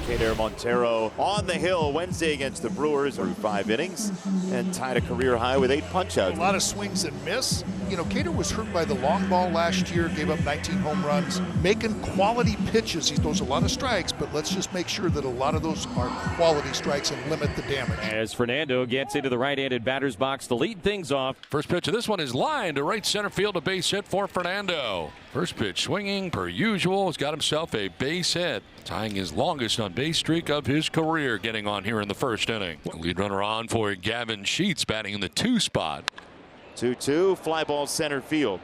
Kader Montero on the hill Wednesday against the Brewers through 5 innings and tied a career high with 8 punch-outs. A lot of swings and miss. You know, Kader was hurt by the long ball last year, gave up 19 home runs, making quality pitches. He throws a lot of strikes, but let's just make sure that a lot of those are quality strikes and limit the damage. As Fernando gets into the right-handed batter's box to lead things off. First pitch of this one is lined to right center field, a base hit for Fernando. First pitch swinging per usual. Has got himself a base hit, tying his longest on base streak of his career, getting on here in the first inning. Lead runner on for Gavin Sheets, batting in the 2 spot. 2-2, fly ball center field.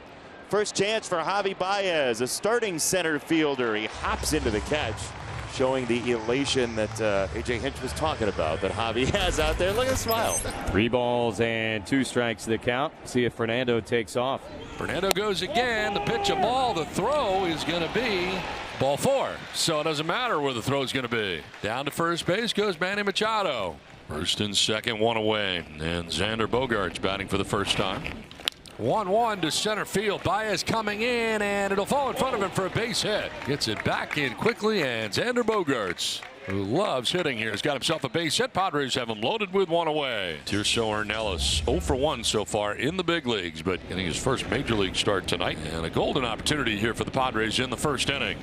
First chance for Javi Baez, a starting center fielder. He hops into the catch, showing the elation that A.J. Hinch was talking about, that Javi has out there. Look at the smile. 3 balls and 2 strikes to the count. See if Fernando takes off. Fernando goes again. The pitch, a ball. The throw is going to be ball 4. So it doesn't matter where the throw is going to be. Down to first base goes Manny Machado. First and second, 1 away. And Xander Bogaerts batting for the first time. 1-1 to center field. Baez coming in, and it'll fall in front of him for a base hit. Gets it back in quickly, and Xander Bogaerts, who loves hitting here, has got himself a base hit. Padres have him loaded with 1 away. Tirso Ornelas 0 for 1 so far in the big leagues, but getting his first major league start tonight. And a golden opportunity here for the Padres in the first inning.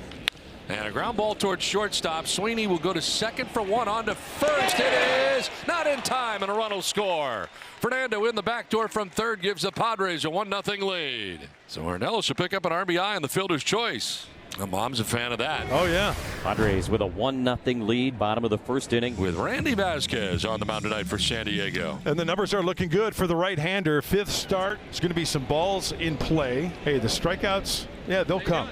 And a ground ball towards shortstop. Sweeney will go to second for 1, on to first. It is not in time, and a run will score. Fernando in the back door from third gives the Padres a 1-0 lead. So Ornelas will pick up an RBI in the fielder's choice. My mom's a fan of that. Oh, yeah. Padres with a 1-0 lead, bottom of the first inning. With Randy Vasquez on the mound tonight for San Diego. And the numbers are looking good for the right-hander. 5th start. There's going to be some balls in play. Hey, the strikeouts, yeah, they'll come.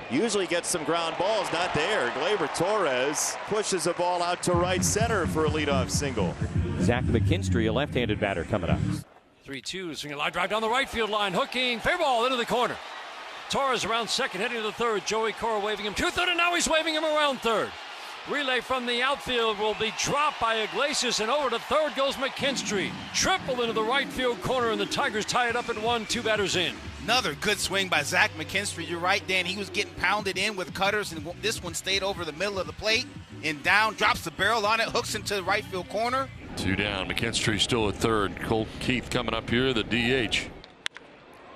Usually gets some ground balls, not there. Gleyber Torres pushes a ball out to right center for a leadoff single. Zach McKinstry, a left-handed batter, coming up. 3-2, swinging a line drive down the right field line, hooking, fair ball into the corner. Torres around second, heading to the third. Joey Cora waving him to third, and now he's waving him around third. Relay from the outfield will be dropped by Iglesias, and over to third goes McKinstry. Triple into the right field corner, and the Tigers tie it up at 1, 2 batters in. Another good swing by Zach McKinstry. You're right, Dan. He was getting pounded in with cutters, and this one stayed over the middle of the plate and down, drops the barrel on it, hooks into the right field corner. 2 down. McKinstry still at third. Colt Keith coming up here, the DH.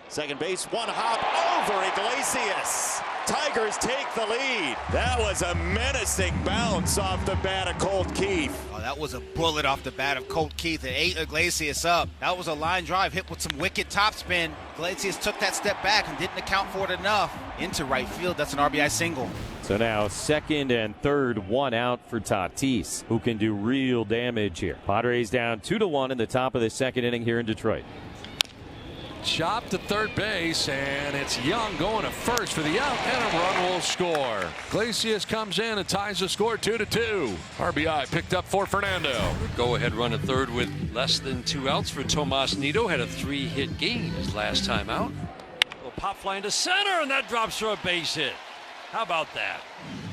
Second base, 1 hop over Iglesias. Tigers take the lead. That was a menacing bounce off the bat of Colt Keith. Oh, that was a bullet off the bat of Colt Keith. It ate Iglesias up. That was a line drive hit with some wicked topspin. Iglesias took that step back and didn't account for it enough. Into right field. That's an RBI single. So now second and third, 1 out for Tatis, who can do real damage here. Padres down 2-1 in the top of the second inning here in Detroit. Chop to third base, and it's Young going to first for the out, and a run will score. Iglesias comes in and ties the score 2-2. RBI picked up for Fernando. Go-ahead run at third with less than 2 outs for Tomas Nido. Had a 3-hit game his last time out. Well, pop fly into center, and that drops for a base hit. How about that?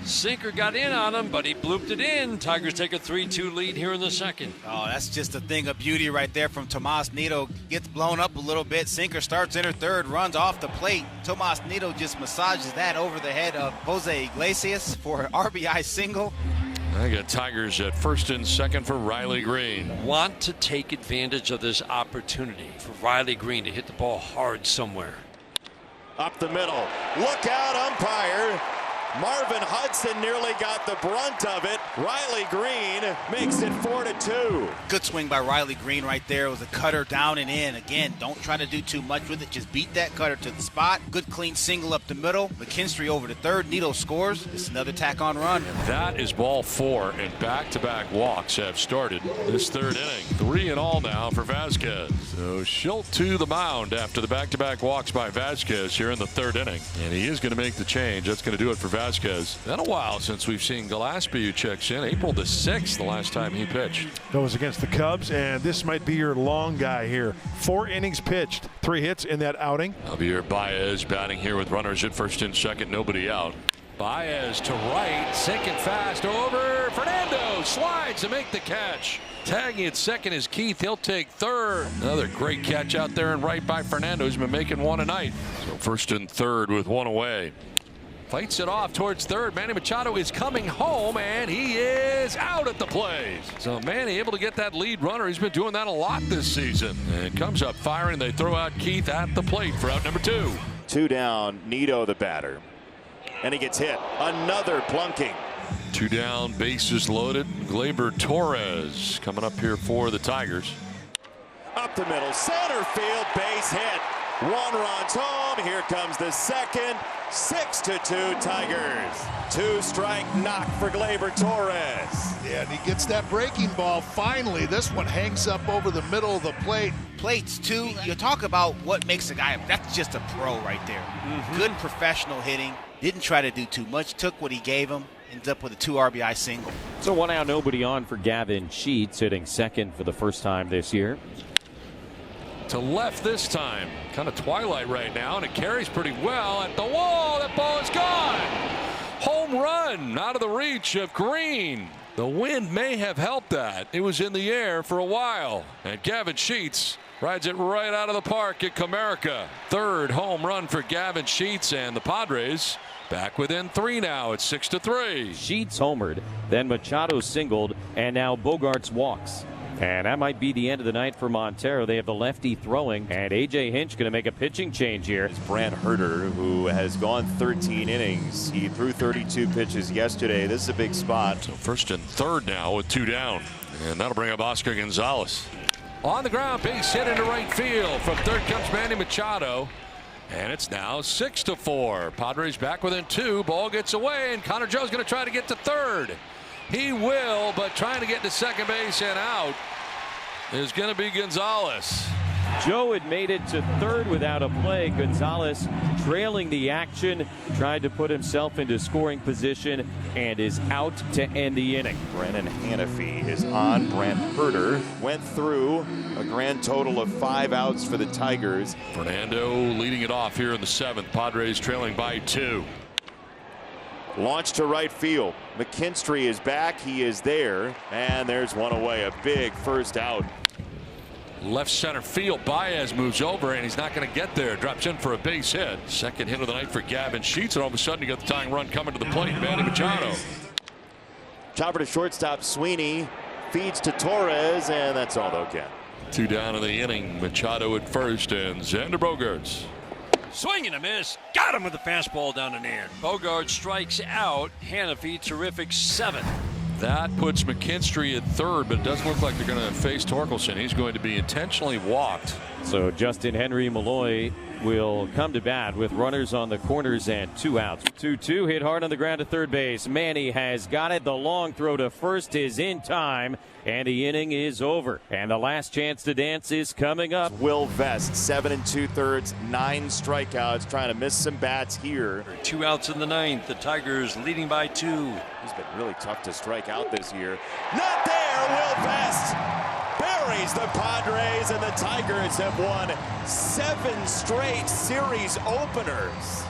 Sinker got in on him, but he blooped it in. Tigers take a 3-2 lead here in the second. Oh, that's just a thing of beauty right there from Tomas Nido. Gets blown up a little bit. Sinker starts in her third, runs off the plate. Tomas Nido just massages that over the head of Jose Iglesias for an RBI single. I got Tigers at first and second for Riley Green. Want to take advantage of this opportunity for Riley Green to hit the ball hard somewhere. Up the middle. Look out, umpire. Marvin Hudson nearly got the brunt of it. Riley Green makes it 4-2. Good swing by Riley Green right there. It was a cutter down and in. Again, don't try to do too much with it. Just beat that cutter to the spot. Good clean single up the middle. McKinstry over to third. Nido scores. It's another tack-on run. That is ball 4, and back-to-back walks have started this third inning. 3 in all now for Vasquez. So Schilt to the mound after the back-to-back walks by Vasquez here in the third inning. And he is going to make the change. That's going to do it for Vasquez. Been a while since we've seen Gillespie, who checks in. April the 6th, the last time he pitched. That was against the Cubs, and this might be your long guy here. 4 innings pitched, 3 hits in that outing. Javier Baez batting here with runners at first and second, nobody out. Baez to right, sinking fast over. Fernando slides to make the catch. Tagging at second is Keith. He'll take third. Another great catch out there and right by Fernando. He's been making one a night. So first and third with 1 away. Fights it off towards third. Manny Machado is coming home, and he is out at the plate. So Manny able to get that lead runner. He's been doing that a lot this season. And comes up firing. They throw out Keith at the plate for out number 2. 2 down. Nito the batter. And he gets hit. Another plunking. 2 down, bases loaded. Gleyber Torres coming up here for the Tigers. Up the middle, center field, base hit. 1 runs home. Here comes the second. 6-2 Tigers. 2-strike knock for Gleyber Torres. Yeah, and he gets that breaking ball. Finally, this one hangs up over the middle of the plate. Plates, too. You talk about what makes a guy, that's just a pro right there. Good professional hitting. Didn't try to do too much. Took what he gave him. Ends up with a 2 RBI single. So 1 out, nobody on for Gavin Sheets, hitting second for the first time this year. To left this time. Kind of twilight right now, and it carries pretty well at the wall. That ball is gone. Home run out of the reach of Green. The wind may have helped that. It was in the air for a while. And Gavin Sheets rides it right out of the park at Comerica. 3rd home run for Gavin Sheets, and the Padres back within 3 now. It's 6-3. Sheets homered, then Machado singled, and now Bogarts walks. And that might be the end of the night for Montero. They have the lefty throwing, and A.J. Hinch going to make a pitching change here. It's Brant Herter, who has gone 13 innings. He threw 32 pitches yesterday. This is a big spot. So 1st and 3rd now with 2 down. And that'll bring up Oscar Gonzalez. On the ground, base hit into right field. From 3rd comes Manny Machado. And it's now 6-4. Padres back within 2. Ball gets away, and Connor Joe's going to try to get to 3rd. He will, but trying to get to second base and out is going to be Gonzalez. Joe had made it to 3rd without a play. Gonzalez trailing the action, tried to put himself into scoring position, and is out to end the inning. Brennan Hanafy is on. Brant Herter went through a grand total of 5 outs for the Tigers. Fernando leading it off here in the 7th. Padres trailing by 2. Launched to right field. McKinstry is back. He is there. And there's one away. A big first out. Left center field. Baez moves over, and he's not going to get there. Drops in for a base hit. 2nd hit of the night for Gavin Sheets. And all of a sudden, you got the tying run coming to the plate. Manny Machado. Chopper to shortstop. Sweeney feeds to Torres, and that's all they'll get. 2 down in the inning. Machado at first, and Xander Bogaerts. Swing and a miss. Got him with the fastball down and in. Bogart strikes out. Hanafy, terrific 7th. That puts McKinstry at 3rd, but it doesn't look like they're going to face Torkelson. He's going to be intentionally walked. So Justin Henry Malloy will come to bat with runners on the corners and 2 outs. 2-2 hit hard on the ground to 3rd base. Manny has got it. The long throw to first is in time, and the inning is over. And the last chance to dance is coming up. Will Vest, 7 2/3, 9 strikeouts, trying to miss some bats here. 2 outs in the 9th. The Tigers leading by 2. He's been really tough to strike out this year. Not there. Will Vest buries the Padres, and the Tigers have won 7 straight series openers.